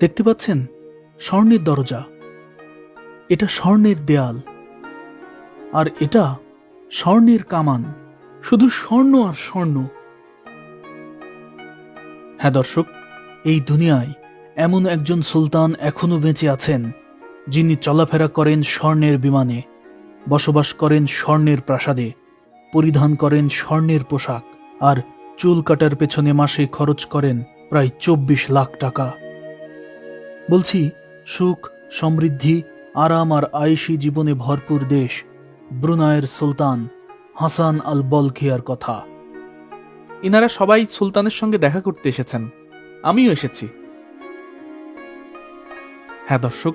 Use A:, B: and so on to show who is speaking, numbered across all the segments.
A: দেখতে পাচ্ছেন স্বর্ণের দরজা, এটা স্বর্ণের দেয়াল, আর এটা স্বর্ণের কামান। শুধু স্বর্ণ আর স্বর্ণ। হ্যাঁ দর্শক, এই দুনিয়ায় এমন একজন সুলতান এখনো বেঁচে আছেন, যিনি চলাফেরা করেন স্বর্ণের বিমানে, বসবাস করেন স্বর্ণের প্রাসাদে, পরিধান করেন স্বর্ণের পোশাক, আর চুল কাটার পেছনে মাসে খরচ করেন প্রায় 24 লাখ টাকা। বলছি সুখ, সমৃদ্ধি, আরাম আর আয়েশি জীবনে ভরপুর দেশ ব্রুনাইয়ের সুলতান হাসান আল বলখিয়ার কথা।
B: ইনারা সবাই সুলতানের সঙ্গে দেখা করতে এসেছেন, আমিও এসেছি। হ্যাঁ দর্শক,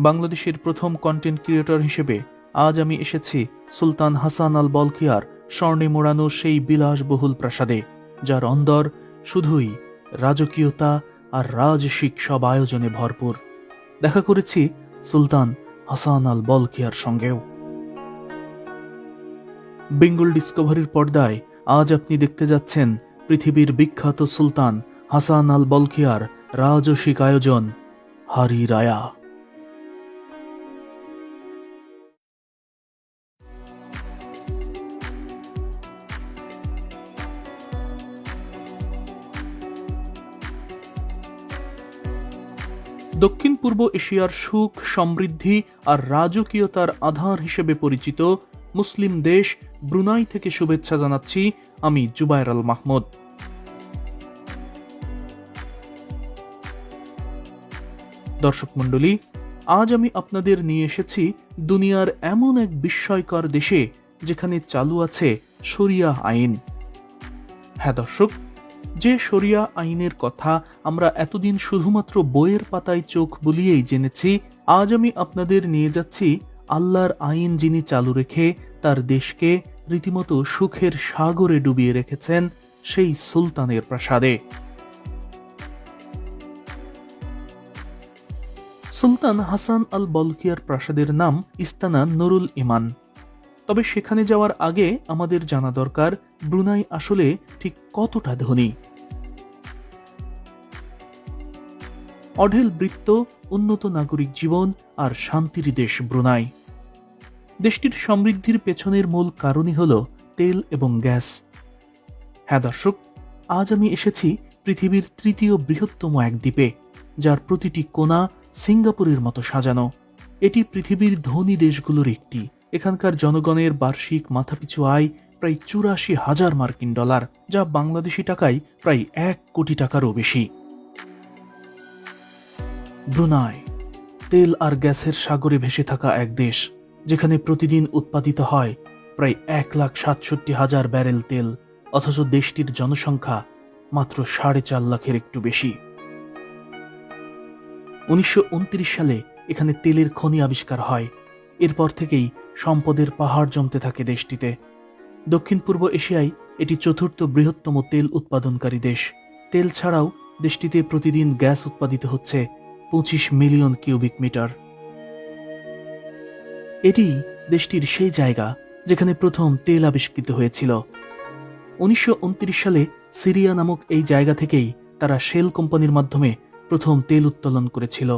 B: বাংলাদেশের প্রথম কন্টেন্ট ক্রিয়েটর হিসেবে আজ আমি এসেছি সুলতান হাসান আল বলখিয়ার স্বর্ণে মোড়ানো সেই বিলাসবহুল প্রাসাদে, যার অন্দর শুধুই রাজকীয়তা আর রাজসিক সব আয়োজনে ভরপুর। দেখা করেছি সুলতান হাসান আল বলখিয়ার সঙ্গেও। বেঙ্গল ডিসকভারির পর্দায় আজ আপনি দেখতে যাচ্ছেন পৃথিবীর বিখ্যাত সুলতান হাসান আল বলখিয়ার রাজসিক আয়োজন হারি রায়া। দক্ষিণ পূর্ব এশিয়ার সুখ, সমৃদ্ধি আর রাজকীয়তার আধার হিসেবে পরিচিত মুসলিম দেশ ব্রুনাই থেকে শুভেচ্ছা জানাচ্ছি আমি জুবায়ের আল মাহমুদ। দর্শক মণ্ডলী, আজ আমি আপনাদের নিয়ে এসেছি দুনিয়ার এমন এক বিস্ময়কর দেশে যেখানে চালু আছে শরিয়া আইন। হ্যাঁ দর্শক, যে শরিয়া আইনের কথা আমরা এতদিন শুধুমাত্র বইয়ের পাতায় চোখ বুলিয়েই জেনেছি, আজ আমি আপনাদের নিয়ে যাচ্ছি আল্লাহর আইন যিনি চালু রেখে তার দেশকে রীতিমতো সুখের সাগরে ডুবিয়ে রেখেছেন, সেই সুলতানের প্রাসাদে। সুলতান হাসান আল বলখিয়ার প্রাসাদের নাম ইস্তানা নুরুল ইমান। তবে সেখানে যাওয়ার আগে আমাদের জানা দরকার ব্রুনাই আসলে ঠিক কতটা ধনী। অঢেল বৃত্ত, উন্নত নাগরিক জীবন আর শান্তির দেশ ব্রুনাই। দেশটির সমৃদ্ধির পেছনের মূল কারণই হল তেল এবং গ্যাস। হ্যাঁ দর্শক, আজ আমি এসেছি পৃথিবীর তৃতীয় বৃহত্তম এক দ্বীপে, যার প্রতিটি কোণা সিঙ্গাপুরের মতো সাজানো। এটি পৃথিবীর ধনী দেশগুলোর একটি। এখানকার জনগণের বার্ষিক মাথাপিছু আয় প্রায় 84,000 মার্কিন ডলার, যা বাংলাদেশি টাকায় প্রায় 1 কোটি টাকারও বেশি। ব্রুনাই তেল আর গ্যাসের সাগরে ভেসে থাকা এক দেশ, যেখানে প্রতিদিন উৎপাদিত হয় প্রায় 1,67,000 ব্যারেল তেল, অথচ দেশটির জনসংখ্যা মাত্র 4.5 লাখের একটু বেশি। 1929 সালে এখানে তেলের খনি আবিষ্কার হয়। এরপর থেকেই সম্পদের পাহাড় জমতে থাকে দেশটিতে। দক্ষিণ পূর্ব এশিয়ায় এটি চতুর্থ বৃহত্তম তেল উৎপাদনকারী দেশ। তেল ছাড়াও দেশটিতে প্রতিদিন গ্যাস উৎপাদিত হচ্ছে 25 মিলিয়ন কিউবিক মিটার। এটি দেশটির সেই জায়গা যেখানে প্রথম তেল আবিষ্কৃত হয়েছিল। 1929 সালে সিরিয়া নামক এই জায়গা থেকেই তারা শেল কোম্পানির মাধ্যমে প্রথম তেল উত্তোলন করেছিল,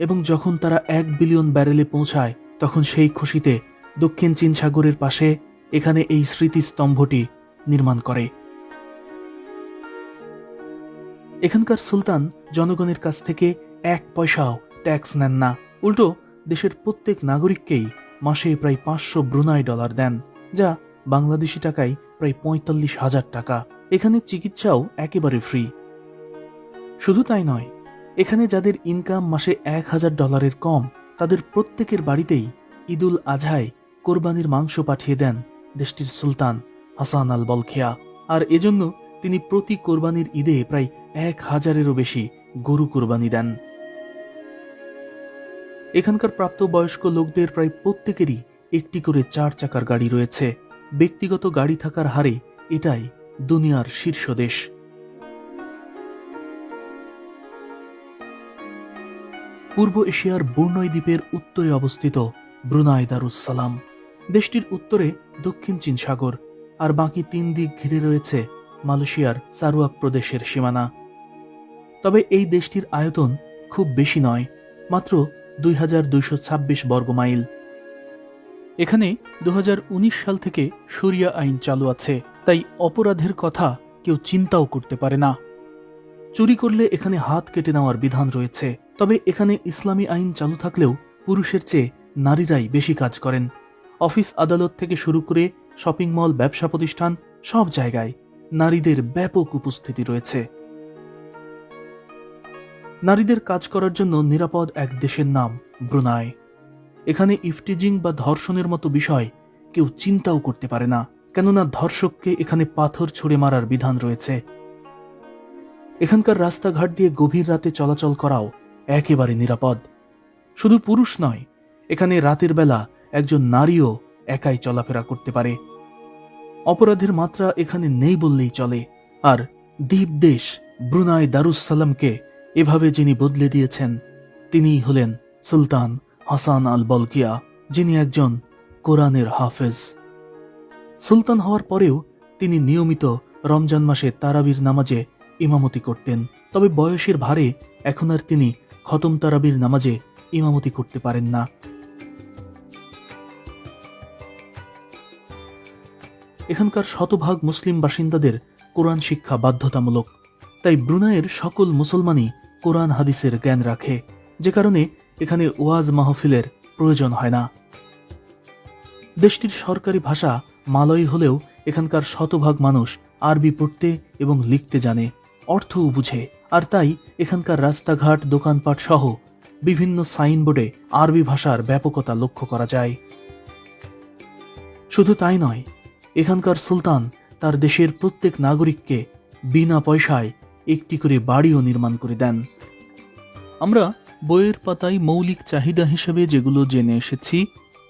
B: এবং যখন তারা 1 বিলিয়ন ব্যারেলে পৌঁছায়, তখন সেই খুশিতে দক্ষিণ চীন সাগরের পাশে এখানে এই স্মৃতিস্তম্ভটি নির্মাণ করে। এখানকার সুলতান জনগণের কাছ থেকে 1 পয়সাও ট্যাক্স নেন না, উল্টো দেশের প্রত্যেক নাগরিককেই মাসে প্রায় 500 ব্রুনাই ডলার দেন, যা বাংলাদেশি টাকায় প্রায় 45,000 টাকা। এখানে চিকিৎসাও একেবারে ফ্রি। শুধু তাই নয়, এখানে যাদের ইনকাম মাসে 1,000 ডলারের কম, তাদের প্রত্যেকের বাড়িতেই ঈদুল আজহায় কোরবানির মাংস পাঠিয়ে দেন দেশটির সুলতান হাসান আল বলখিয়া। আর এজন্য তিনি প্রতি কোরবানির ঈদে প্রায় 1,000-এরও বেশি গরু কোরবানি দেন। এখানকার প্রাপ্তবয়স্ক লোকদের প্রায় প্রত্যেকেরই একটি করে 4 চাকার গাড়ি রয়েছে। ব্যক্তিগত গাড়ি থাকার হারে এটাই দুনিয়ার শীর্ষ দেশ। পূর্ব এশিয়ার বুর্নয় দ্বীপের উত্তরে অবস্থিত ব্রুনাই দারুস সালাম। দেশটির উত্তরে দক্ষিণ চীন সাগর, আর বাকি 3 দিক ঘিরে রয়েছে মালয়েশিয়ার সারুয়াক প্রদেশের সীমানা। তবে এই দেশটির আয়তন খুব বেশি নয়, মাত্র 2226 বর্গমাইল। এখানে 2019 সাল থেকে শরিয়া আইন চালু আছে, তাই অপরাধের কথা কেউ চিন্তাও করতে পারে না। চুরি করলে এখানে হাত কেটে নেওয়ার বিধান রয়েছে। তবে এখানে ইসলামী আইন চালু থাকলেও পুরুষের চেয়ে নারীরাই বেশি কাজ করেন। অফিস আদালত থেকে শুরু করে শপিং মল, ব্যবসা প্রতিষ্ঠান, সব জায়গায় নারীদের ব্যাপক উপস্থিতি রয়েছে। নারীদের কাজ করার জন্য নিরাপদ এক দেশের নাম ব্রুনাই। এখানে ইফটিজিং বা ধর্ষণের মতো বিষয় কেউ চিন্তাও করতে পারে না, কেননা ধর্ষককে এখানে পাথর ছুঁড়ে মারার বিধান রয়েছে। এখানকার রাস্তাঘাট দিয়ে গভীর রাতে চলাচল করাও একেবারে নিরাপদ। শুধু পুরুষ নয়, এখানে রাতের বেলা একজন নারীও একাই চলাফেরা করতে পারে। অপরাধের মাত্রা এখানে নেই বললেই চলে। আর দ্বীপ দেশ ব্রুনাই দারুসসালামকে এভাবে যিনি বদলে দিয়েছেন, তিনিই হলেন সুলতান হাসান আল বলকিয়া, যিনি একজন কোরআনের হাফেজ। সুলতান হওয়ার পরেও তিনি নিয়মিত রমজান মাসে তারাবির নামাজে ইমামতি করতেন। তবে বয়সের ভারে এখন আর তিনি খতম তারাবির নামাজে ইমামতি করতে পারেন না। এখানকার শতভাগ মুসলিম বাসিন্দাদের কোরআন শিক্ষা বাধ্যতামূলক, তাই ব্রুনাইয়ের সকল মুসলমানই কোরআন হাদিসের জ্ঞান রাখে, যে কারণে এখানে ওয়াজ মাহফিলের প্রয়োজন হয় না। দেশটির সরকারি ভাষা মালয় হলেও এখানকার শতভাগ মানুষ আরবি পড়তে এবং লিখতে জানে, অর্থও বুঝে। আর তাই এখানকার রাস্তাঘাট, দোকানপাট সহ বিভিন্ন সাইনবোর্ডে আরবি ভাষার ব্যাপকতা লক্ষ্য করা যায়। শুধু তাই নয়, এখানকার সুলতান তার দেশের প্রত্যেক নাগরিককে বিনা পয়সায় একটি করে বাড়িও নির্মাণ করে দেন।
A: আমরা বইয়ের পাতায় মৌলিক চাহিদা হিসেবে যেগুলো জেনে এসেছি,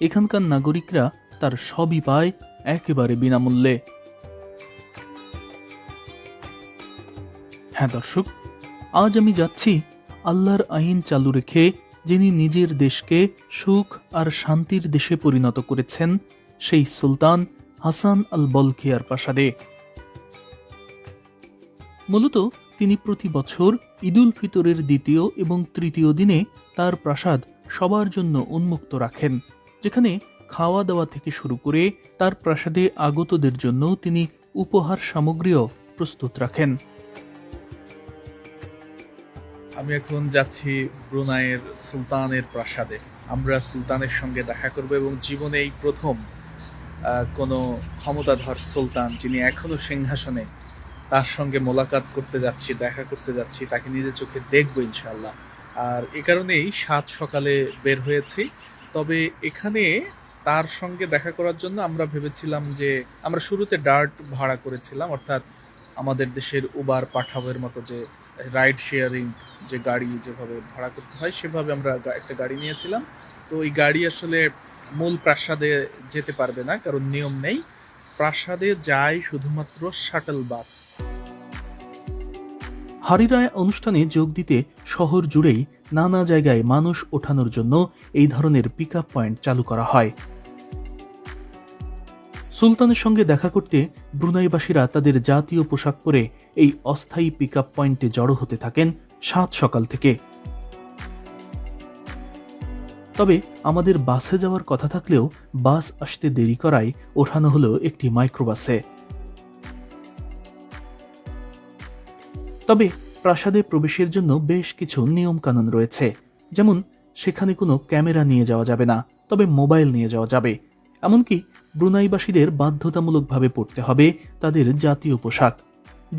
A: এখানকার নাগরিকরা তার সবই পায় একেবারে বিনামূল্যে। হ্যাঁ দর্শক, আজ আমি যাচ্ছি আল্লাহর আইন চালু রেখে যিনি নিজের দেশকে সুখ আর শান্তির দেশে পরিণত করেছেন, সেই সুলতান হাসান আল বলকিয়ার প্রাসাদে। মূলত তিনি প্রতি বছর ঈদুল ফিতরের দ্বিতীয় এবং তৃতীয় দিনে তার প্রাসাদ সবার জন্য উন্মুক্ত রাখেন, যেখানে খাওয়া দাওয়া থেকে শুরু করে তার প্রাসাদে আগতদের জন্য তিনি উপহার সামগ্রীও প্রস্তুত রাখেন।
C: আমি এখন যাচ্ছি ব্রুনাইয়ের সুলতানের প্রাসাদে। আমরা সুলতানের সঙ্গে দেখা করব এবং জীবনে এই প্রথম কোনো ক্ষমতাধর সুলতান যিনি এখনো সিংহাসনে, তার সঙ্গে মোলাকাত করতে যাচ্ছি, দেখা করতে যাচ্ছি, তাকে নিজের চোখে দেখবো ইনশাআল্লাহ। আর এ কারণেই সাত সকালে বের হয়েছি। তবে এখানে তার সঙ্গে দেখা করার জন্য আমরা ভেবেছিলাম যে আমরা শুরুতে ডার্ট ভাড়া করেছিলাম, অর্থাৎ আমাদের দেশের উবার পাঠাওয়ের মতো যে রাইড শেয়ারিং যে গাড়ি যেভাবে ভাড়া করতে হয়, সেভাবে আমরা একটা গাড়ি নিয়েছিলাম। তো এই গাড়ি আসলে মূল প্রাসাদে যেতে পারবে না, কারণ নিয়ম নেই। প্রাসাদে যায় শুধুমাত্র শাটল বাস।
B: হারিরায় অনুষ্ঠানে যোগ দিতে শহর জুড়েই নানা জায়গায় মানুষ ওঠানোর জন্য এই ধরনের পিকআপ পয়েন্ট চালু করা হয়। সুলতানের সঙ্গে দেখা করতে ব্রুনাইবাসীরা তাদের জাতীয় পোশাক পরে এই অস্থায়ী পিকআপ পয়েন্টে জড়ো হতে থাকেন সাত সকাল থেকে। তবে আমাদের বাসে যাওয়ার কথা থাকলেও বাস আসতে দেরি করায় ওঠানো হলো একটি মাইক্রোবাসে। তবে প্রাসাদে প্রবেশের জন্য বেশ কিছু নিয়ম কানুন রয়েছে, যেমন সেখানে কোনো ক্যামেরা নিয়ে যাওয়া যাবে না, তবে মোবাইল নিয়ে যাওয়া যাবে। এমনকি ব্রুনাইবাসীদের বাধ্যতামূলকভাবে পরতে হবে তাদের জাতীয় পোশাক,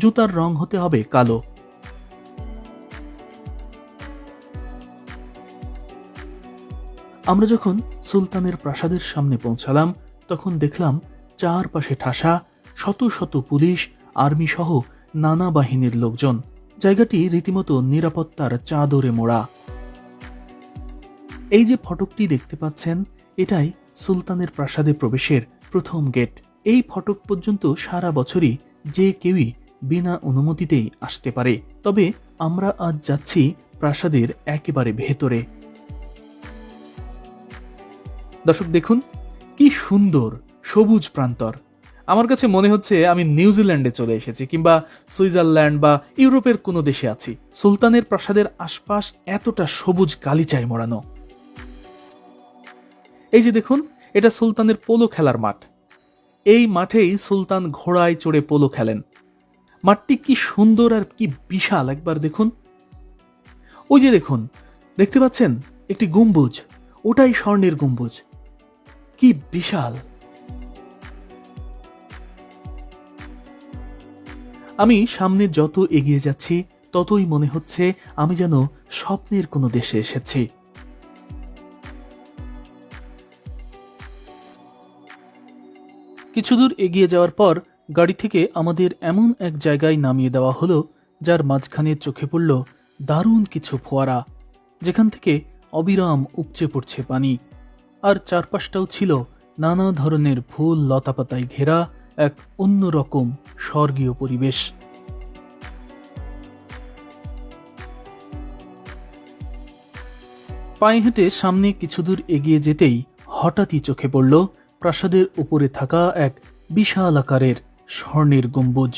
B: জুতার রং হতে হবে কালো। আমরা যখন সুলতানের প্রাসাদের সামনে পৌঁছালাম, তখন দেখলাম চারপাশে ঠাসা শত শত পুলিশ, আর্মি সহ নানা বাহিনীর লোকজন। জায়গাটি রীতিমতো নিরাপত্তার চাদরে মোড়া। এই যে ফটকটি দেখতে পাচ্ছেন, এটাই সুলতানের প্রাসাদে প্রবেশের প্রথম গেট। এই ফটক পর্যন্ত সারা বছরই যে কেউই বিনা অনুমতিতেই আসতে পারে। তবে আমরা আজ যাচ্ছি প্রাসাদের একেবারে ভেতরে। দর্শক দেখুন কি সুন্দর সবুজ প্রান্তর, আমার কাছে মনে হচ্ছে আমি নিউজিল্যান্ডে চলে এসেছি, কিংবা সুইজারল্যান্ড বা ইউরোপের কোনো দেশে আছি। সুলতানের প্রাসাদের আশপাশ এতটা সবুজ গালিচায় মোড়ানো। এই যে দেখুন, এটা সুলতানের পোলো খেলার মাঠ। এই মাঠেই সুলতান ঘোড়ায় চড়ে পোলো খেলেন। মাঠটি কি সুন্দর আর কি বিশাল, একবার দেখুন। ওই যে দেখুন, দেখতে পাচ্ছেন একটি গম্বুজ, ওটাই স্বর্ণের গম্বুজ। কি বিশাল! আমি সামনে যত এগিয়ে যাচ্ছি ততই মনে হচ্ছে আমি যেন স্বপ্নের কোনো দেশে এসেছি। কিছু দূর এগিয়ে যাওয়ার পর গাড়ি থেকে আমাদের এমন এক জায়গায় নামিয়ে দেওয়া হলো, যার মাঝখানে চোখে পড়ল দারুণ কিছু ফোয়ারা, যেখান থেকে অবিরাম উপচে পড়ছে পানি। আর চারপাশটাও ছিল নানা ধরনের ফুল লতাপাতায় ঘেরা এক অন্যরকম স্বর্গীয় পরিবেশ। পায়ে হেঁটে সামনে কিছু দূর এগিয়ে যেতেই হঠাৎই চোখে পড়ল প্রাসাদের উপরে থাকা এক বিশাল আকারের স্বর্ণের গম্বুজ।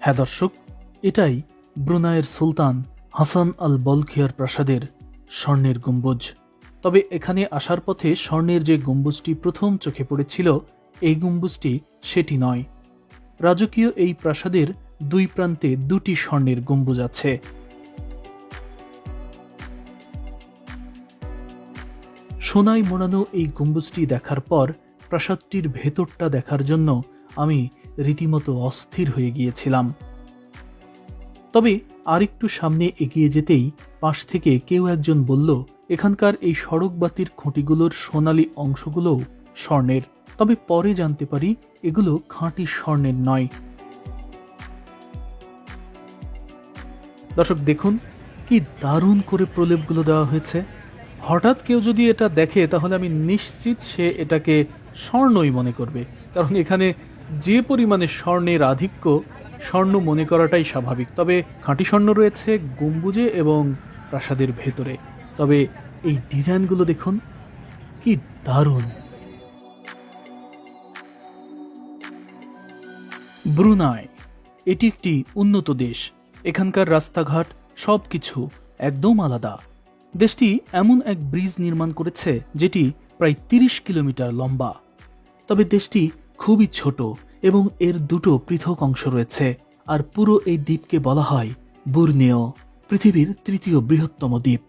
B: হ্যাঁ দর্শক, এটাই ব্রুনাইয়ের সুলতান হাসান আল বলখিয়ার প্রাসাদের স্বর্ণের গম্বুজ। তবে এখানে আসার পথে স্বর্ণের যে গম্বুজটি প্রথম চোখে পড়েছিল, এই গম্বুজটি সেটি নয়। রাজকীয় এই প্রাসাদের দুই প্রান্তে দুটি স্বর্ণের গম্বুজ আছে। সোনায় মোড়ানো এই গম্বুজটি দেখার পর প্রাসাদটির ভেতরটা দেখার জন্য আমি রীতিমতো অস্থির হয়ে গিয়েছিলাম। তবে আরেকটু সামনে এগিয়ে যেতেই পাশ থেকে কেউ একজন বলল, এখানকার এই সড়ক বাতির খুঁটিগুলোর সোনালী অংশগুলোও স্বর্ণের। তবে পরে জানতে পারি এগুলো খাঁটি স্বর্ণের নয়। দর্শক দেখুন, কি দারুণ করে প্রলেপগুলো দেওয়া হয়েছে। হঠাৎ কেউ যদি এটা দেখে তাহলে আমি নিশ্চিত সে এটাকে স্বর্ণই মনে করবে, কারণ এখানে যে পরিমাণে স্বর্ণের আধিক্য, স্বর্ণ মনে করাটাই স্বাভাবিক। তবে খাঁটি স্বর্ণ রয়েছে গম্বুজে এবং প্রাসাদের ভেতরে। তবে এই ডিজাইনগুলো দেখুন, কি দারুণ। ব্রুনাই এটি একটি উন্নত দেশ। এখানকার রাস্তাঘাট সবকিছু একদম আলাদা। দেশটি এমন এক ব্রিজ নির্মাণ করেছে যেটি প্রায় 30 কিলোমিটার লম্বা। তবে দেশটি খুবই ছোট এবং এর দুটো পৃথক অংশ রয়েছে। আর পুরো এই দ্বীপকে বলা হয় বুর্নিও, পৃথিবীর তৃতীয় বৃহত্তম দ্বীপ,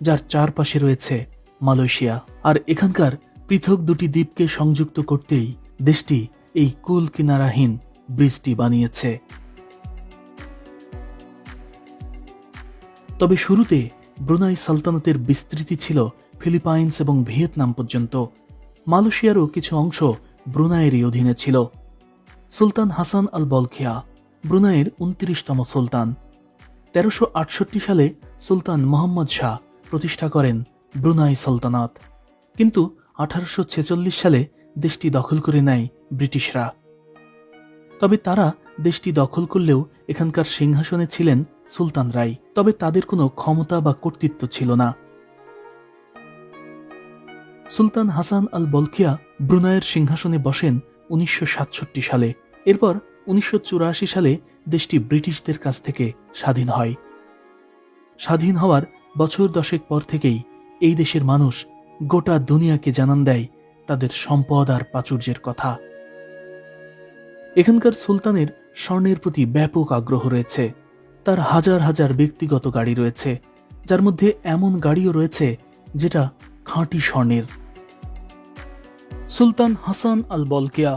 B: যার চারপাশে রয়েছে মালয়েশিয়া। আর এখানকার পৃথক দুটি দ্বীপকে সংযুক্ত করতেই দেশটি এই কুল কিনারাহীন ব্রিজটি বানিয়েছে। তবে শুরুতে ব্রুনাই সালতানাতের বিস্তৃতি ছিল ফিলিপাইন্স এবং ভিয়েতনাম পর্যন্ত। মালয়েশিয়ারও কিছু অংশ ব্রুনাইয়েরই অধীনে ছিল। সুলতান হাসান আল বলখিয়া ব্রুনাইয়ের 29তম সুলতান। 1368 সালে সুলতান মোহাম্মদ শাহ প্রতিষ্ঠা করেন ব্রুনাই সালতানাত। কিন্তু 1846 সালে দেশটি দখল করে নেয় ব্রিটিশরা। তবে তারা দেশটি দখল করলেও এখানকার সিংহাসনে ছিলেন সুলতানরাই। তবে তাদের কোনো ক্ষমতা বা কর্তৃত্ব ছিল না। সুলতান হাসান আল বলখিয়া ব্রুনাইয়ের সিংহাসনে বসেন 1967 সালে। এরপর 1984 সালে দেশটি ব্রিটিশদের কাছ থেকে স্বাধীন হয়। স্বাধীন হওয়ার বছর 10 পর থেকেই এই দেশের মানুষ গোটা দুনিয়াকে জানান দেয় তাদের সম্পদ আর প্রাচুর্যের কথা। এখানকার সুলতানের স্বর্ণের প্রতি ব্যাপক আগ্রহ রয়েছে। তার হাজার হাজার ব্যক্তিগত গাড়ি রয়েছে, যার মধ্যে এমন গাড়িও রয়েছে যেটা খাঁটি স্বর্ণের। সুলতান হাসান আল বলখিয়া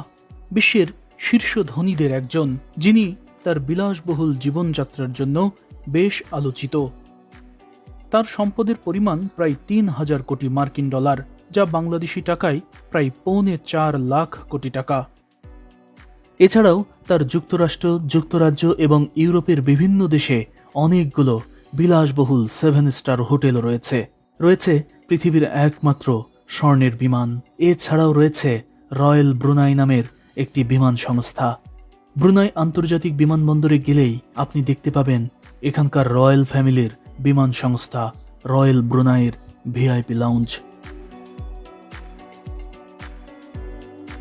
B: বিশ্বের শীর্ষ ধনীদের একজন, যিনি তার বিলাসবহুল জীবনযাত্রার জন্য বেশ আলোচিত। তার সম্পদের পরিমাণ প্রায় 3000 কোটি মার্কিন ডলার, যা বাংলাদেশি টাকায় প্রায় 4.25 লাখ কোটি টাকা। এছাড়াও তার যুক্তরাষ্ট্র, যুক্তরাজ্য এবং ইউরোপের বিভিন্ন দেশে অনেকগুলো বিলাসবহুল 7 স্টার হোটেল রয়েছে। রয়েছে পৃথিবীর একমাত্র স্বর্ণের বিমান। এছাড়াও রয়েছে রয়্যাল ব্রুনাই নামের একটি বিমান সংস্থা। ব্রুনাই আন্তর্জাতিক বিমানবন্দরে গেলেই আপনি দেখতে পাবেন এখানকার রয়্যাল ফ্যামিলির বিমান সংস্থা রয়্যাল ব্রুনাইয়ের ভিআইপি লাউঞ্জ।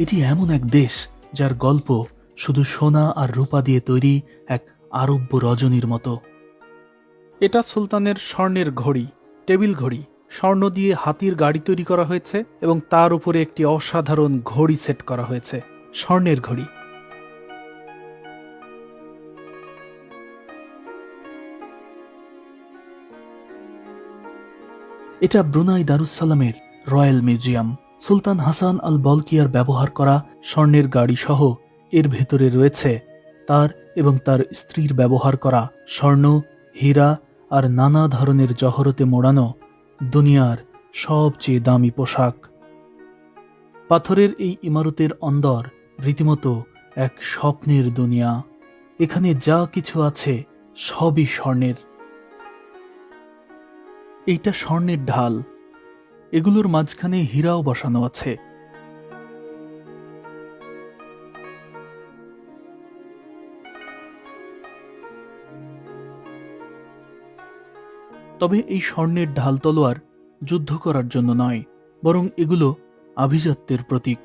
B: এটি এমন এক দেশ যার গল্প শুধু সোনা আর রূপা দিয়ে তৈরি এক আরব্য রজনীর মতো।
A: এটা সুলতানের স্বর্ণের ঘড়ি, টেবিল ঘড়ি। স্বর্ণ দিয়ে হাতির গাড়ি তৈরি করা হয়েছে এবং তার উপরে একটি অসাধারণ ঘড়ি সেট করা হয়েছে, স্বর্ণের ঘড়ি।
B: এটা ব্রুনাই দারুসালামের রয়্যাল মিউজিয়াম। সুলতান হাসান আল বলকিয়ার ব্যবহার করা স্বর্ণের গাড়ি সহ এর ভেতরে রয়েছে তার এবং তার স্ত্রীর ব্যবহার করা স্বর্ণ, হীরা আর নানা ধরনের জহরতে মোড়ানো দুনিয়ার সবচেয়ে দামি পোশাক। পাথরের এই ইমারতের অন্দর রীতিমতো এক স্বপ্নের দুনিয়া। এখানে যা কিছু আছে সবই স্বর্ণের। এইটা স্বর্ণের ঢাল, এগুলোর মাঝখানে হীরাও বসানো আছে। তবে এই স্বর্ণের ঢাল তলোয়ার যুদ্ধ করার জন্য নয়, বরং এগুলো আভিজাত্যের প্রতীক।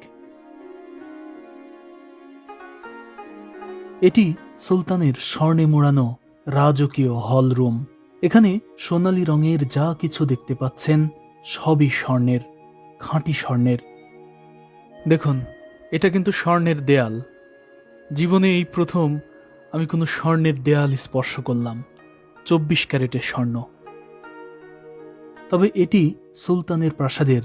B: এটি সুলতানের স্বর্ণে মোড়ানো রাজকীয় হল রুম। এখানে সোনালী রঙের যা কিছু দেখতে পাচ্ছেন সবই স্বর্ণের, খাঁটি স্বর্ণের।
A: দেখুন, এটা কিন্তু স্বর্ণের দেয়াল। জীবনে এই প্রথম আমি কোনো স্বর্ণের দেয়াল স্পর্শ করলাম, 24 ক্যারেটের স্বর্ণ।
B: তবে এটি সুলতানের প্রাসাদের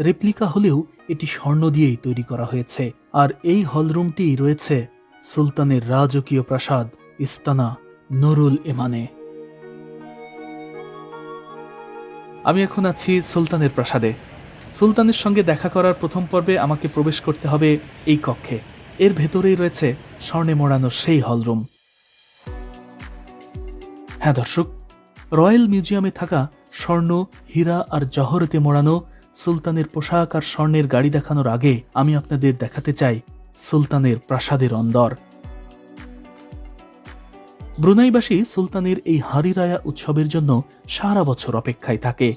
B: রেপ্লিকা হলেও এটি স্বর্ণ দিয়েই তৈরি করা হয়েছে। আর এই হলরুমটি রয়েছে সুলতানের রাজকীয় প্রাসাদ ইস্তানা নুরুল এমানে।
A: আমি এখন আছি সুলতানের প্রাসাদে। সুলতানের সঙ্গে দেখা করার প্রথম পর্বে আমাকে প্রবেশ করতে হবে এই কক্ষে।
B: এর ভেতরেই রয়েছে স্বর্ণে মোড়ানো সেই হলরুম। হ্যাঁ দর্শক, রয়্যাল মিউজিয়ামে থাকা স্বর্ণ, হীরা আর জহরতে মোড়ানো সুলতানের পোশাক আর স্বর্ণের গাড়ি দেখানোর আগে আমি আপনাদের দেখাতে চাই সুলতানের প্রাসাদের অন্দর। ব্রুনাইবাসী সুলতানের এই হারি রায়া উৎসবের জন্য সারা বছর অপেক্ষায় থাকে।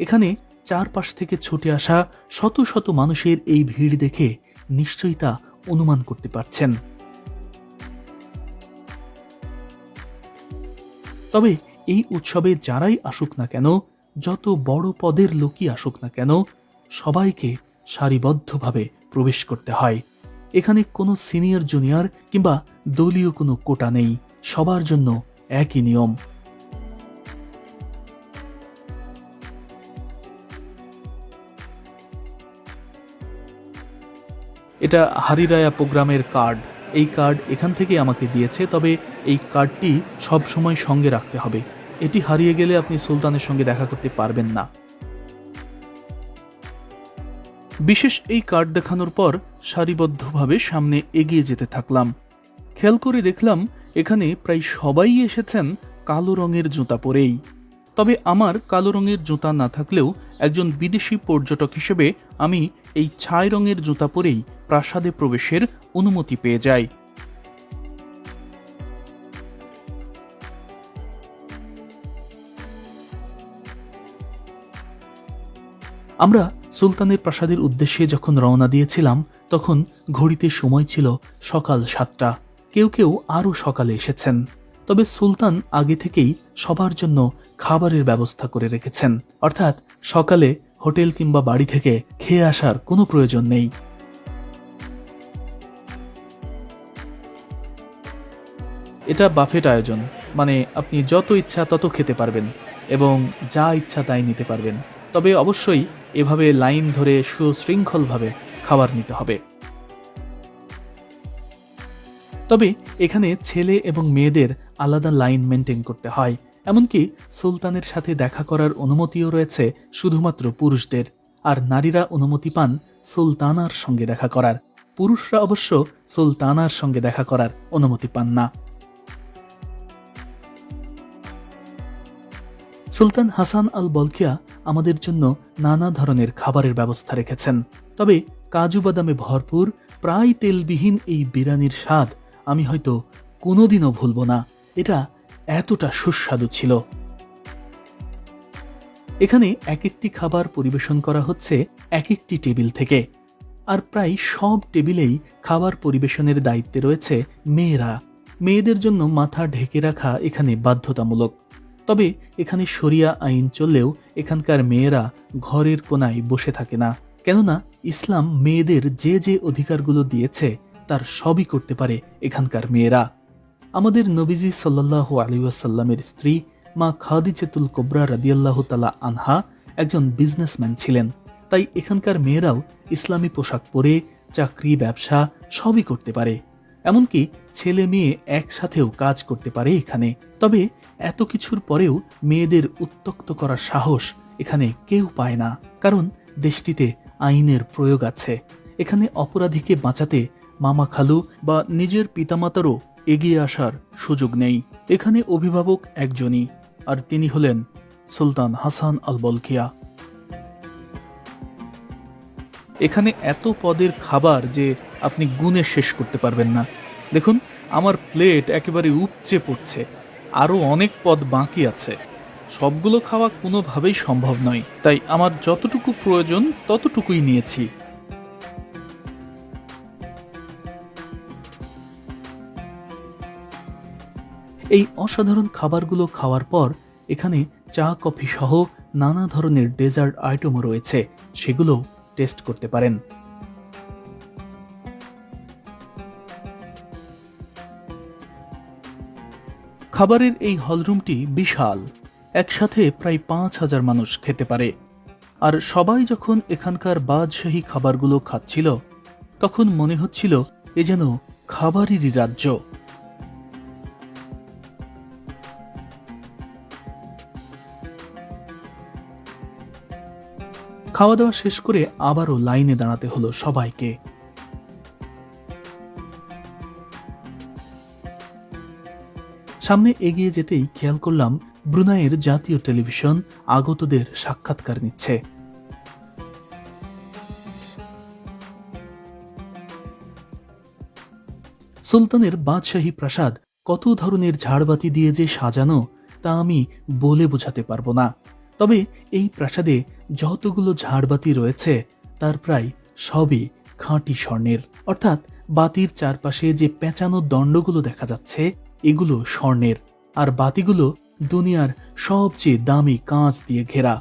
B: এখানে চারপাশ থেকে ছুটে আসা শত শত মানুষের এই ভিড় দেখে নিশ্চয়ই তা অনুমান করতে পারছেন। তবে এই উৎসবে যারাই আসুক না কেন, যত বড় পদের লোকই আসুক না কেন, সবাইকে সারিবদ্ধভাবে প্রবেশ করতে হয়। এখানে কোনো সিনিয়র জুনিয়র কিংবা দলীয় কোনো কোটা নেই, সবার জন্য একই নিয়ম।
A: এটা হারি রায়া প্রোগ্রামের কার্ড। এই কার্ড এখান থেকে আমাকে দিয়েছে, তবে এই কার্ডটি সব সময় সঙ্গে রাখতে হবে। এটি হারিয়ে গেলে আপনি সুলতানের সঙ্গে দেখা করতে পারবেন না। বিশেষ এই কার্ড দেখানোর পর সারিবদ্ধভাবে সামনে এগিয়ে যেতে থাকলাম। খেয়াল করে দেখলাম এখানে প্রায় সবাই এসেছেন কালো রঙের জুতা পরেই। তবে আমার কালো রঙের জুতা না থাকলেও একজন বিদেশি পর্যটক হিসেবে আমি এই ছাই রঙের জুতা পরেই প্রাসাদে প্রবেশের অনুমতি পেয়ে যাই।
B: আমরা সুলতানের প্রাসাদের উদ্দেশ্যে যখন রওনা দিয়েছিলাম তখন ঘড়িতে সময় ছিল সকাল 7টা। কেউ কেউ আরও সকালে এসেছেন। তবে সুলতান আগে থেকেই সবার জন্য খাবারের ব্যবস্থা করে রেখেছেন, অর্থাৎ সকালে হোটেল কিংবা বাড়ি থেকে খেয়ে আসার কোনো প্রয়োজন নেই।
A: এটা বাফেট আয়োজন, মানে আপনি যত ইচ্ছা তত খেতে পারবেন এবং যা ইচ্ছা তাই নিতে পারবেন। তবে অবশ্যই এভাবে লাইন ধরে সুশৃঙ্খলভাবে খাবার নিতে হবে।
B: তবে এখানে ছেলে এবং মেয়েদের আলাদা লাইন মেনটেন করতে হয়। এমনকি সুলতানের সাথে দেখা করার অনুমতিও রয়েছে শুধুমাত্র পুরুষদের, আর নারীরা অনুমতি পান সুলতানার সঙ্গে দেখা করার। পুরুষরা অবশ্য সুলতানার সঙ্গে দেখা করার অনুমতি পান না। সুলতান হাসান আল বলকিয়া আমাদের জন্য নানা ধরনের খাবারের ব্যবস্থা রেখেছেন। তবে কাজু বাদামে ভরপুর প্রায় তেলবিহীন এই বিরিয়ানির স্বাদ আমি হয়তো কোনোদিনও ভুলব না। এটা এতটা সুস্বাদু ছিল। এখানে এক একটি খাবার পরিবেশন করা হচ্ছে এক একটি টেবিল থেকে। আর প্রায় সব টেবিলেই খাবার পরিবেশনের দায়িত্বে রয়েছে মেয়েরা। মেয়েদের জন্য মাথা ঢেকে রাখা এখানে বাধ্যতামূলক। তবে এখানে শরিয়া আইন চললেও এখানকার মেয়েরা ঘরের কোনায় বসে থাকে না, কেননা ইসলাম মেয়েদের যে যে অধিকারগুলো দিয়েছে তার সবই করতে পারে এখানকার মেয়েরা। আমাদের নবীজি সাল্লাল্লাহু আলাইহি ওয়াসাল্লামের স্ত্রী মা খাদিজাতুল কুবরা রাদিয়াল্লাহু তাআলা আনহা একজন বিজনেসম্যান ছিলেন, তাই এখানকার মেয়েরাও ইসলামী পোশাক পরে চাকরি ব্যবসা সবই করতে পারে, এমনকি ছেলে মেয়ে একসাথেও কাজ করতে পারে এখানে। তবে এত কিছুর পরেও মেয়েদের উত্ত্যক্ত করার সাহস এখানে কেউ পায় না, কারণ দেশটিতে আইনের প্রয়োগ আছে। এখানে অপরাধীকে বাঁচাতে মামা খালু বা নিজের পিতামাতারও এগিয়ে আসার সুযোগ নেই। এখানে অভিভাবক একজনই, আর তিনি হলেন সুলতান হাসান আল বলকিয়া। এখানে এত পদের খাবার যে আপনি গুণে শেষ করতে পারবেন না। দেখুন, আমার প্লেট একেবারে উপচে পড়ছে, আরও অনেক পদ বাকি আছে। সবগুলো খাওয়া কোনোভাবেই সম্ভব নয়, তাই আমার যতটুকু প্রয়োজন ততটুকুই নিয়েছি। এই অসাধারণ খাবারগুলো খাওয়ার পর এখানে চা কফি সহ নানা ধরনের ডেজার্ট আইটেমও রয়েছে, সেগুলো টেস্ট করতে পারেন। খাবারের এই হলরুমটি বিশাল, একসাথে প্রায় 5,000 মানুষ খেতে পারে। আর সবাই যখন এখানকার বাদশাহী খাবারগুলো খাচ্ছিল তখন মনে হচ্ছিল এ যেন খাবারেরই রাজ্য। খাওয়া দাওয়া শেষ করে আবারও লাইনে দাঁড়াতে হলো সবাইকে। সামনে এগিয়ে যেতেই খেয়াল করলাম ব্রুনাইয়ের জাতীয় টেলিভিশন আগতদের সাক্ষাৎকার নিচ্ছে। সুলতানের বাদশাহী প্রাসাদ কত ধরনের ঝাড়বাতি দিয়ে যে সাজানো তা আমি বলে বোঝাতে পারবো না। তবে এই প্রাসাদে যতগুলো ঝাড়বাতি রয়েছে তার প্রায় সবই খাঁটি স্বর্ণের, অর্থাৎ বাতির চারপাশে যে পেঁচানো দণ্ডগুলো দেখা যাচ্ছে এগুলো স্বর্ণের, আর বাতিগুলো দুনিয়ার সবচেয়ে দামি কাঁচ দিয়ে ঘেরা।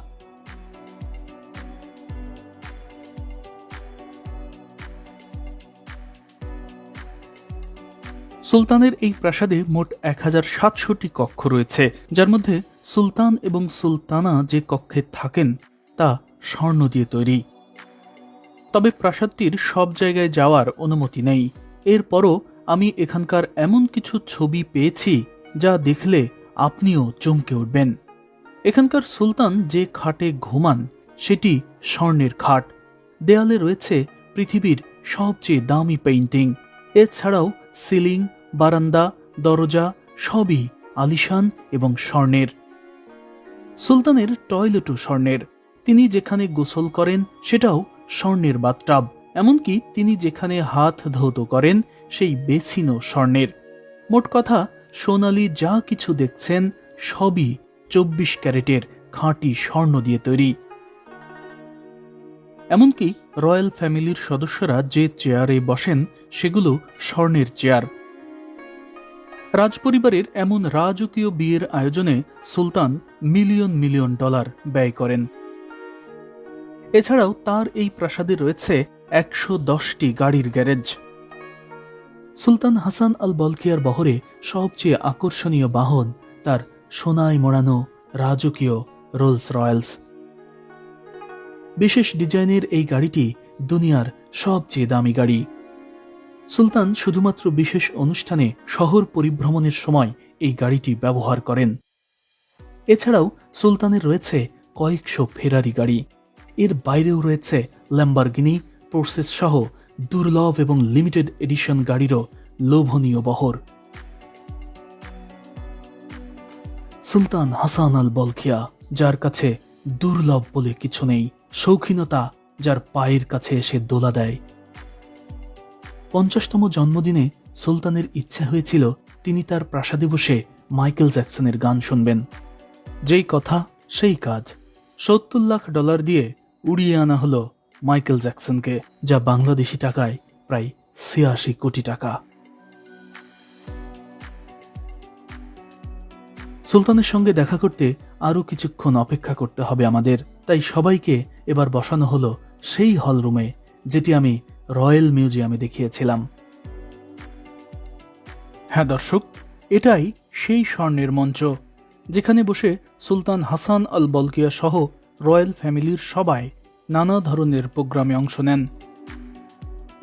B: সুলতানের এই প্রাসাদে মোট 1700টি কক্ষ রয়েছে, যার মধ্যে সুলতান এবং সুলতানা যে কক্ষে থাকেন তা স্বর্ণ দিয়ে তৈরি। তবে প্রাসাদটির সব জায়গায় যাওয়ার অনুমতি নেই। এরপরও আমি এখানকার এমন কিছু ছবি পেয়েছি যা দেখলে আপনিও চমকে উঠবেন। এখানকার সুলতান যে খাটে ঘুমান সেটি স্বর্ণের খাট। দেয়ালে রয়েছে পৃথিবীর সবচেয়ে দামি পেইন্টিং। এছাড়াও সিলিং, বারান্দা, দরজা সবই আলিশান এবং স্বর্ণের। সুলতানের টয়লেটও স্বর্ণের। তিনি যেখানে গোসল করেন সেটাও স্বর্ণের বাথটাব, এমনকি তিনি যেখানে হাত ধৌত করেন সেই বেসিনও স্বর্ণের। মোট কথা, সোনালী যা কিছু দেখছেন সবই 24 ক্যারেটের খাঁটি স্বর্ণ দিয়ে তৈরি। এমনকি রয়্যাল ফ্যামিলির সদস্যরা যে চেয়ারে বসেন সেগুলো স্বর্ণের চেয়ার। রাজপরিবারের এমন রাজকীয় বিয়ের আয়োজনে সুলতান মিলিয়ন মিলিয়ন ডলার ব্যয় করেন। এছাড়াও তার এই প্রাসাদে রয়েছে 110টি গাড়ির গ্যারেজ। সুলতান হাসান আল বলকিয়ার বহরে সবচেয়ে আকর্ষণীয় বাহন তার সোনায় মোড়ানো রাজকীয় রোলস রয়েলস। বিশেষ ডিজাইনের এই গাড়িটি দুনিয়ার সবচেয়ে দামি গাড়ি। সুলতান শুধুমাত্র বিশেষ অনুষ্ঠানে শহর পরিভ্রমণের সময় এই গাড়িটি ব্যবহার করেন। এছাড়াও সুলতানের রয়েছে কয়েকশো ফেরারি গাড়ি। এর বাইরেও রয়েছে ল্যাম্বরগিনি, পোর্সেস সহ দুর্লভ এবং লিমিটেড এডিশন গাড়িরও লোভনীয় বহর। সুলতান হাসান আল বলকিয়া, যার কাছে দুর্লভ বলে কিছু নেই, শৌখিনতা যার পায়ের কাছে এসে দোলা দেয়। 50তম জন্মদিনে সুলতানের ইচ্ছা হয়েছিল তিনি তার প্রাসাদে বসে মাইকেল জ্যাকসনের গান শুনবেন। যেই কথা সেই কাজ, $70 লাখ দিয়ে উড়িয়ে আনা হলো
A: মাইকেল জ্যাকসনকে, যা বাংলাদেশি টাকায় প্রায় ৮৬ কোটি টাকা। সুলতানের সঙ্গে দেখা করতে আরও কিছুক্ষণ অপেক্ষা করতে হবে আমাদের, তাই সবাইকে এবার বসানো হলো সেই হলরুমে যেটি আমি রয়্যাল মিউজিয়ামে দেখিয়েছিলাম। হ্যাঁ দর্শক, এটাই সেই স্বর্ণের মঞ্চ যেখানে বসে সুলতান হাসান আল বলকিয়া সহ রয়্যাল ফ্যামিলির সবাই নানা ধরনের প্রোগ্রামে অংশ নেন।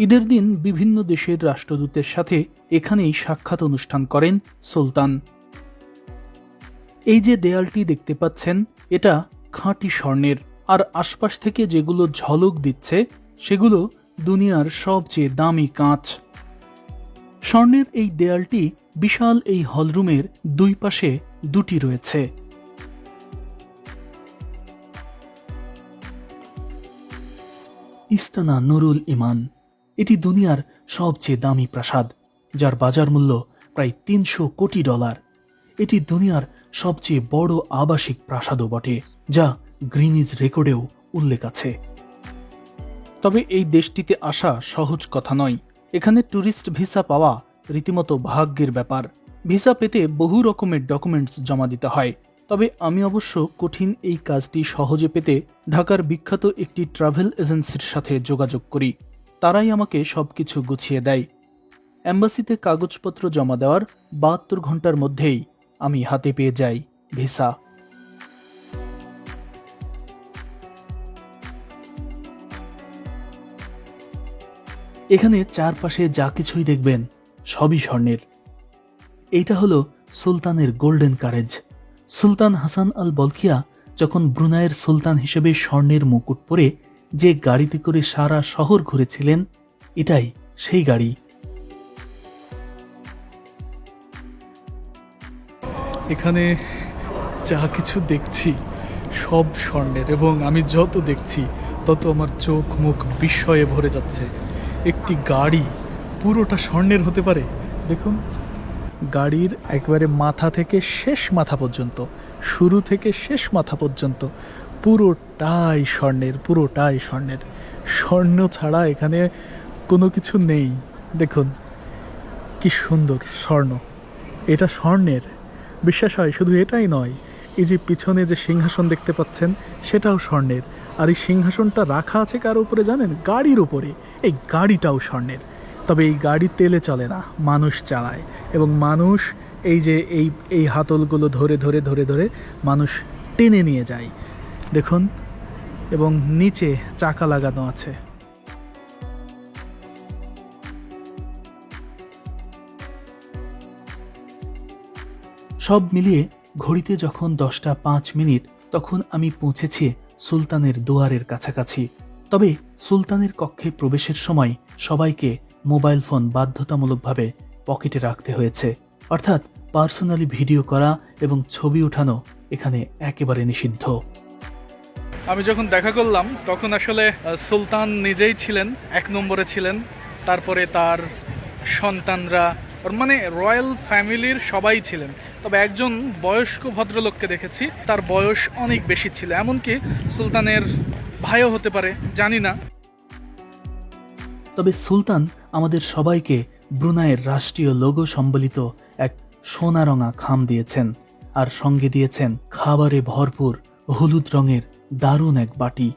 A: ঈদের দিন বিভিন্ন দেশের রাষ্ট্রদূতের সাথে এখানেই সাক্ষাৎ অনুষ্ঠান করেন সুলতান। এই যে দেয়ালটি দেখতে পাচ্ছেন, এটা খাঁটি স্বর্ণের, আর আশপাশ থেকে যেগুলো ঝলক দিচ্ছে সেগুলো দুনিয়ার সবচেয়ে দামি কাঁচ। স্বর্ণের এই দেয়ালটি বিশাল এই হলরুমের দুই পাশে দুটি রয়েছে। ইস্তানা নুরুল ইমান, এটি দুনিয়ার সবচেয়ে দামি প্রাসাদ, যার বাজার মূল্য প্রায় $৩০০ কোটি। এটি দুনিয়ার সবচেয়ে বড় আবাসিক প্রাসাদও বটে, যা গ্রিনিজ রেকর্ডেও উল্লেখ আছে। তবে এই দেশটিতে আসা সহজ কথা নয়। এখানে ট্যুরিস্ট ভিসা পাওয়া রীতিমতো ভাগ্যের ব্যাপার। ভিসা পেতে বহু রকমের ডকুমেন্টস জমা দিতে হয়। তবে আমি অবশ্য কঠিন এই কাজটি সহজে পেতে ঢাকার বিখ্যাত একটি ট্রাভেল এজেন্সির সাথে যোগাযোগ করি। তারাই আমাকে সবকিছু গুছিয়ে দেয়। এম্বাসিতে কাগজপত্র জমা দেওয়ার ৭২ ঘন্টার মধ্যেই আমি হাতে পেয়ে যাই ভিসা। এখানে চারপাশে যা কিছুই দেখবেন সবই স্বর্ণের। এইটা হলো সুলতানের গোল্ডেন কারেজ। সুলতান হাসান আল বলকিয়া যখন ব্রুনাইয়ের সুলতান হিসেবে স্বর্ণের মুকুট পরে যে গাড়িতে করে সারা শহর ঘুরেছিলেন, এটাই সেই গাড়ি।
C: এখানে যা কিছু দেখছি সব স্বর্ণের, এবং আমি যত দেখছি তত আমার চোখ মুখ বিস্ময়ে ভরে যাচ্ছে। একটি গাড়ি পুরোটা স্বর্ণের হতে পারে। দেখুন, গাড়ির একবারে মাথা থেকে শেষ মাথা পর্যন্ত, শুরু থেকে শেষ মাথা পর্যন্ত পুরোটাই স্বর্ণের, পুরোটাই স্বর্ণের। স্বর্ণ ছাড়া এখানে কোনো কিছু নেই। দেখুন কি সুন্দর স্বর্ণ, এটা স্বর্ণের। বিশ্বাস হয়। শুধু এটাই নয়, এই যে পিছনে যে সিংহাসন দেখতে পাচ্ছেন সেটাও স্বর্ণের। আর এই সিংহাসনটা রাখা আছে কার উপরে জানেন? গাড়ির উপরে। এই গাড়িটাও স্বর্ণের। তবে এই গাড়ি তেলে চলে না, মানুষ চালায়। এবং মানুষ এই যে এই হাতলগুলো ধরে ধরে ধরে ধরে মানুষ টেনে নিয়ে যায়। দেখুন, এবং নিচে চাকা লাগানো আছে।
A: সব মিলিয়ে ঘড়িতে যখন 10টা 5 মিনিট, তখন আমি পৌঁছেছি সুলতানের দুয়ারের কাছাকাছি। তবে সুলতানের কক্ষে প্রবেশের সময় সবাইকে মোবাইল ফোন বাধ্যতামূলকভাবে পকেটে রাখতে হয়েছে। অর্থাৎ পার্সোনালি ভিডিও করা এবং ছবি ওঠানো এখানে একেবারে নিষিদ্ধ।
C: আমি যখন দেখা করলাম তখন আসলে সুলতান নিজেই ছিলেন, 1 নম্বরে ছিলেন। তারপরে তার সন্তানরা, মানে রয়্যাল ফ্যামিলির সবাই ছিলেন। তবে একজন বয়স্ক ভদ্রলোককে দেখেছি, তার বয়স অনেক বেশি ছিল, এমনকি সুলতানের ভাইও হতে পারে, জানি না।
A: তবে সুলতান আমাদের সবাইকে ব্রুনাইয়ের রাষ্ট্রীয় লোগো সম্বলিত এক সোনারঙা খাম দিয়েছেন, আর সঙ্গে দিয়েছেন খাবারে ভরপুর হলুদ রঙের দারুণ এক বাটি।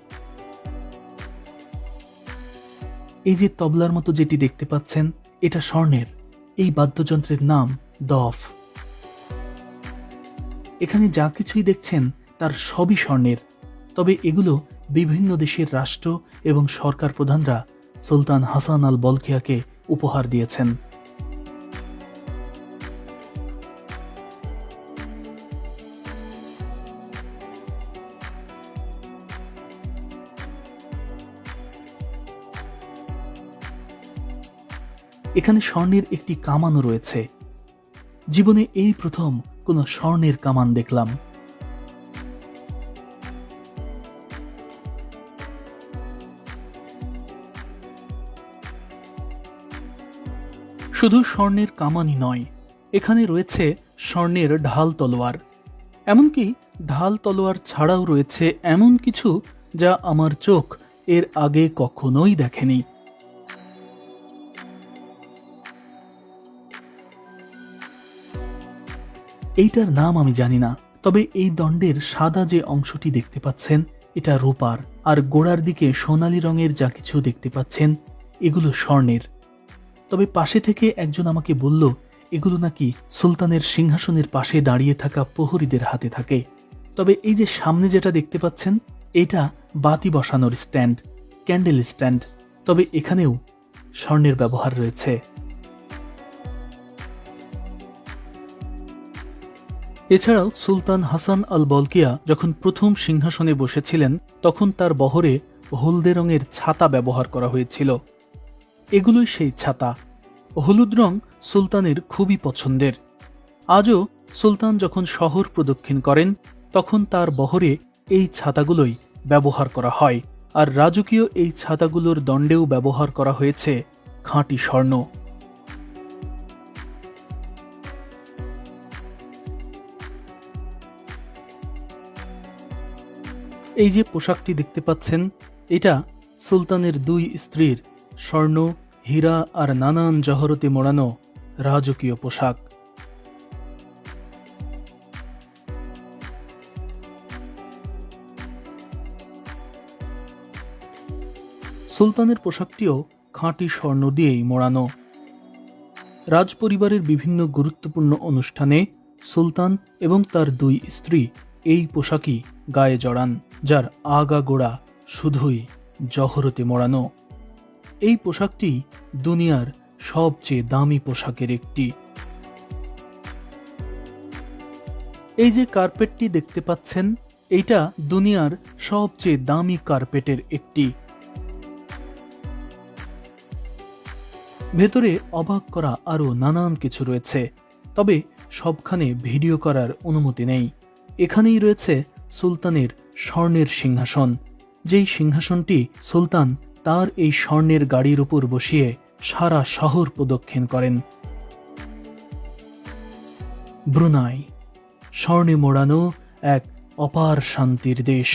A: এই যে তবলার মতো যেটি দেখতে পাচ্ছেন, এটা স্বর্ণের। এই বাদ্যযন্ত্রের নাম দফ। এখানে যা কিছুই দেখছেন তার সবই স্বর্ণের। তবে এগুলো বিভিন্ন দেশের রাষ্ট্র এবং সরকার প্রধানরা সুলতান হাসান আল বলকিয়াকে উপহার দিয়েছেন। এখানে স্বর্ণের একটি কামানও রয়েছে। জীবনে এই প্রথম কোনো স্বর্ণের কামান দেখলাম। শুধু স্বর্ণের কামানই নয়, এখানে রয়েছে স্বর্ণের ঢাল তলোয়ার। এমনকি ঢাল তলোয়ার ছাড়াও রয়েছে এমন কিছু যা আমার চোখ এর আগে কখনোই দেখেনি। এইটার নাম আমি জানি না, তবে এই দণ্ডের সাদা যে অংশটি দেখতে পাচ্ছেন এটা রূপার, আর গোড়ার দিকে সোনালী রঙের যা কিছু দেখতে পাচ্ছেন এগুলো স্বর্ণের। তবে পাশে থেকে একজন আমাকে বলল এগুলো নাকি সুলতানের সিংহাসনের পাশে দাঁড়িয়ে থাকা প্রহরীদের হাতে থাকে। তবে এই যে সামনে যেটা দেখতে পাচ্ছেন এটা বাতি বসানোর স্ট্যান্ড, ক্যান্ডেল স্ট্যান্ড, তবে এখানেও স্বর্ণের ব্যবহার রয়েছে। এছাড়াও সুলতান হাসান আল বলকিয়া যখন প্রথম সিংহাসনে বসেছিলেন তখন তার বহরে হলদে রঙের ছাতা ব্যবহার করা হয়েছিল। এগুলোই সেই ছাতা। হলুদ রং সুলতানের খুবই পছন্দের। আজও সুলতান যখন শহর প্রদক্ষিণ করেন তখন তার বহরে এই ছাতাগুলোই ব্যবহার করা হয়, আর রাজকীয় এই ছাতাগুলোর দণ্ডেও ব্যবহার করা হয়েছে খাঁটি স্বর্ণ। এই যে পোশাকটি দেখতে পাচ্ছেন এটা সুলতানের দুই স্ত্রীর স্বর্ণ, হীরা আর নানান জহরতে মোড়ানো রাজকীয় পোশাক। সুলতানের পোশাকটিও খাঁটি স্বর্ণ দিয়েই মোড়ানো। রাজপরিবারের বিভিন্ন গুরুত্বপূর্ণ অনুষ্ঠানে সুলতান এবং তার দুই স্ত্রী এই পোশাকই গায়ে জড়ান, যার আগাগোড়া শুধুই জহরতে মোড়ানো। এই পোশাকটি দুনিয়ার সবচেয়ে দামি পোশাকের একটি। এই যে কার্পেটটি দেখতে পাচ্ছেন এইটা দুনিয়ার সবচেয়ে দামি কার্পেটের একটি। ভেতরে অবাক করা আরো নানান কিছু রয়েছে, তবে সবখানে ভিডিও করার অনুমতি নেই। এখানেই রয়েছে সুলতানের স্বর্ণের সিংহাসন, যেই সিংহাসনটি সুলতান তার এই স্বর্ণের গাড়ির উপর বসিয়ে সারা শহর প্রদক্ষিণ করেন। ব্রুনাই স্বর্ণে মোড়ানো এক অপার শান্তির দেশ।